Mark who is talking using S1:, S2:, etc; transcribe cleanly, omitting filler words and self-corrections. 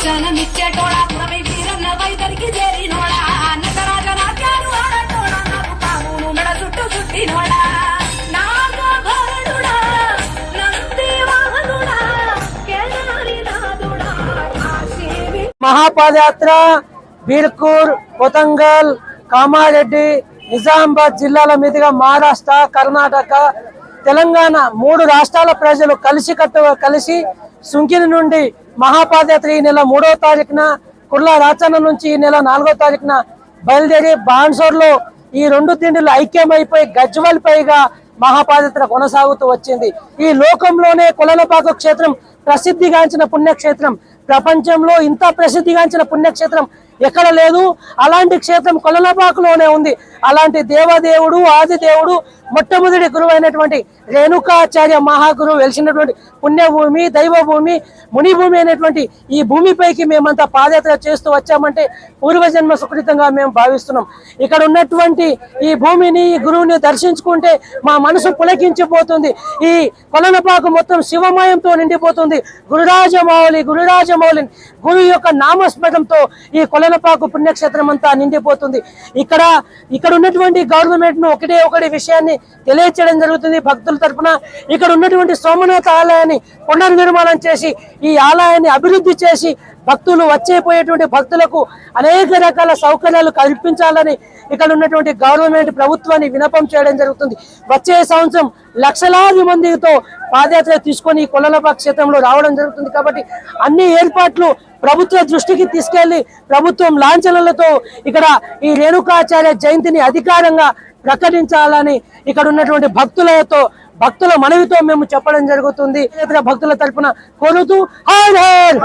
S1: దర్శనమిచ్చేటోడా పురమై వీరన్న వైదరికి చేరినోడా నటరాజ నాట్యాలు ఆడటోడా నాకు పామును మెడ చుట్టూ చుట్టినోడా నాగభరణుడా నంది వాహనుడా కేదారినాథుడా కాశీ
S2: మహాపాదయాత్ర బీర్కూర్ కొతంగల్ కామారెడ్డి నిజామాబాద్ జిల్లాల మీదుగా మహారాష్ట్ర కర్ణాటక తెలంగాణ 3 రాష్ట్రాల ప్రజలు కలిసి సుంకిని నుండి మహాపాదయాత్ర ఈ నెల 3వ తారీఖున కుర్లా రాచన్న నుంచి ఈ నెల 4వ తారీఖున బయలుదేరి బాన్సోర్లో ఈ 2 దిండులు ఐక్యమైపోయి గజ్వల్పైగా మహాపాదయాత్ర కొనసాగుతూ వచ్చింది. ఈ లోకంలోనే కొలనపాక క్షేత్రం ప్రసిద్ధిగాంచిన పుణ్యక్షేత్రం, ప్రపంచంలో ఇంత ప్రసిద్ధిగాంచిన పుణ్యక్షేత్రం ఎక్కడ లేదు. అలాంటి క్షేత్రం కొలనపాకలోనే ఉంది. అలాంటి దేవదేవుడు ఆదిదేవుడు మొట్టమొదటి గురువు అయినటువంటి రేణుకాచార్య మహాగురువు వెలిసినటువంటి పుణ్యభూమి, దైవభూమి, మునిభూమి అయినటువంటి ఈ భూమిపైకి మేమంతా పాదయాత్ర చేస్తూ వచ్చామంటే పూర్వజన్మ సుకృతంగా మేము భావిస్తున్నాం. ఇక్కడ ఉన్నటువంటి ఈ భూమిని, ఈ గురువుని దర్శించుకుంటే మా మనసు పులకించిపోతుంది. ఈ కొలనపాకు మొత్తం శివమయంతో నిండిపోతుంది. గురురాజమౌళి గురు యొక్క నామస్మరణంతో ఈ కొలనపాకు పుణ్యక్షేత్రం అంతా నిండిపోతుంది. ఇక్కడ ఉన్నటువంటి గవర్నమెంట్ ను ఒకటి విషయాన్ని తెలియచేయడం జరుగుతుంది. భక్తుల తరఫున ఇక్కడ ఉన్నటువంటి సోమనాథ ఆలయాన్ని పునర్నిర్మాణం చేసి ఈ ఆలయాన్ని అభివృద్ధి చేసి భక్తులు వచ్చేపోయేటువంటి భక్తులకు అనేక రకాల సౌకర్యాలు కల్పించాలని ఇక్కడ ఉన్నటువంటి గవర్నమెంట్ ప్రభుత్వాన్ని విన్నపం చేయడం జరుగుతుంది. వచ్చే సంవత్సరం లక్షలాది మందితో పాదయాత్ర తీసుకొని కొలనపాక క్షేత్రంలో రావడం జరుగుతుంది. కాబట్టి అన్ని ఏర్పాట్లు ప్రభుత్వ దృష్టికి తీసుకెళ్లి ప్రభుత్వం లాంఛనాలతో ఇక్కడ ఈ రేణుకాచార్య జయంతిని అధికారంగా ప్రకటించాలని ఇక్కడ ఉన్నటువంటి భక్తుల మనవితో మేము చెప్పడం జరుగుతుంది. భక్తుల తరపున కోరుతూ హర్ హర్